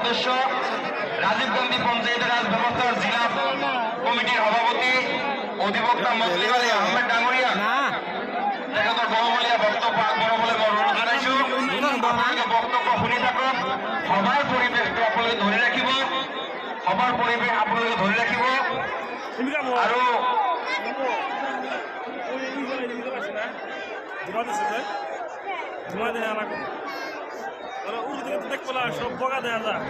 সদস্য, রাজীব গান্ধী পঞ্চায়েত রাজ ব্যবস্থার জেলা কমিটির সভাপতি অধিবক্তা মকলিদ আলী আহমেদ ডাঙরিয়া তেখেতৰ বহুমূলীয়া বক্তব্য আগবঢ়াবলৈ মই অনুৰোধ জনাইছোঁ। আপোনালোকে বক্তব্য শুনি থাকক। সভাৰ পৰিৱেশটো আপোনালোকে ধৰি ৰাখিব, সভাৰ পৰিৱেশ আপোনালোকে ধৰি ৰাখিব। আৰু সব বগা দেয়া যায়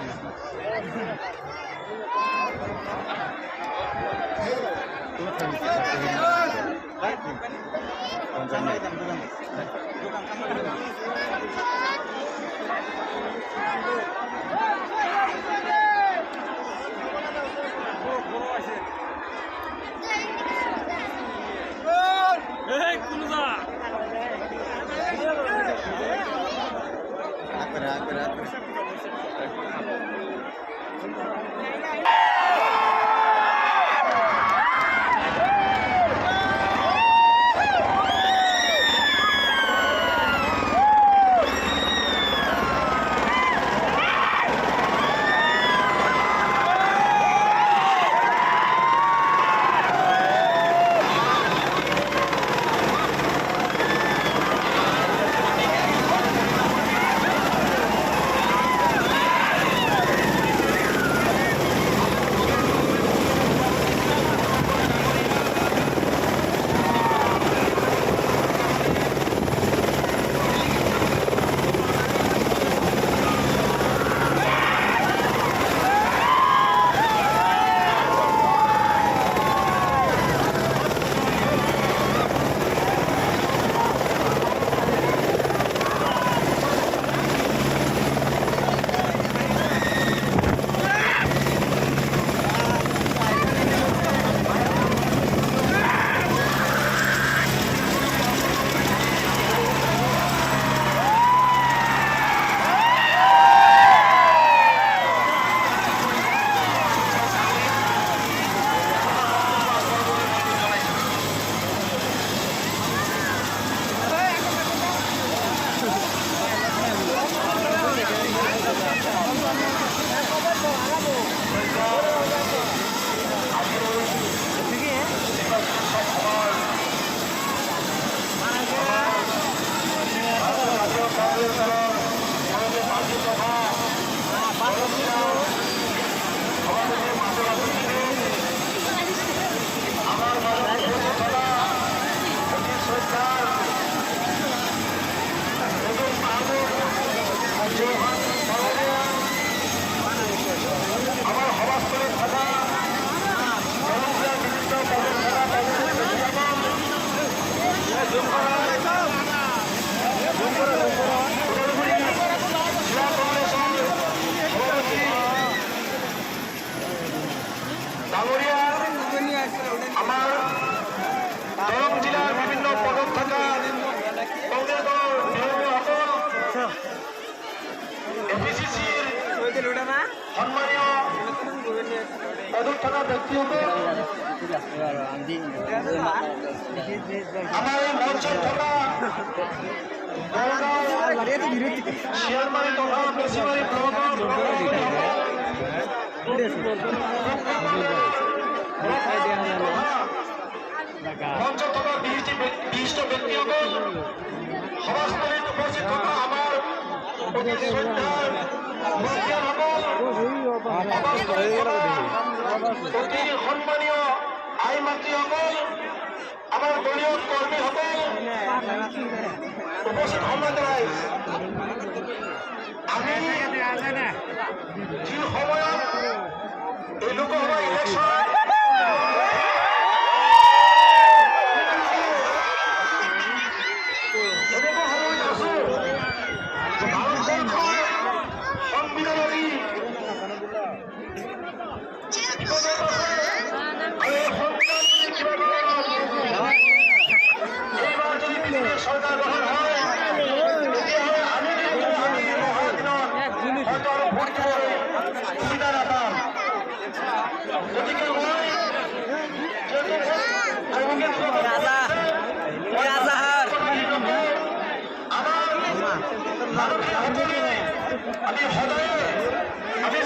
আমাৰ দৰং জিলাৰ বিভিন্ন পদত থকা কংগ্ৰেছৰ নেতাসকল, এপিচিচিৰ সন্মানীয় পদত থকা ব্যক্তিসকল, আমাৰ এই মঞ্চত থকা শিয়ালমাৰী তথা বেছিমাৰী ব্লকৰ মঞ্চ থকা বিশিষ্ট ব্যক্তিসকল, সভাস্থলীত উপস্থিত থকা আমাৰ অতিথি শ্ৰদ্ধাৰ অতি সন্মানীয় আই মাতৃসকল, আমাৰ দলীয় কৰ্মীসকল, উপস্থিত সন্মান জনাই আমি যি সময়ত এই লোকসভা ইলেকশ্যন সরকার গঠন হয়, আমি সুবিধা নাপাম। গতিকে মই আমি সদায় আমি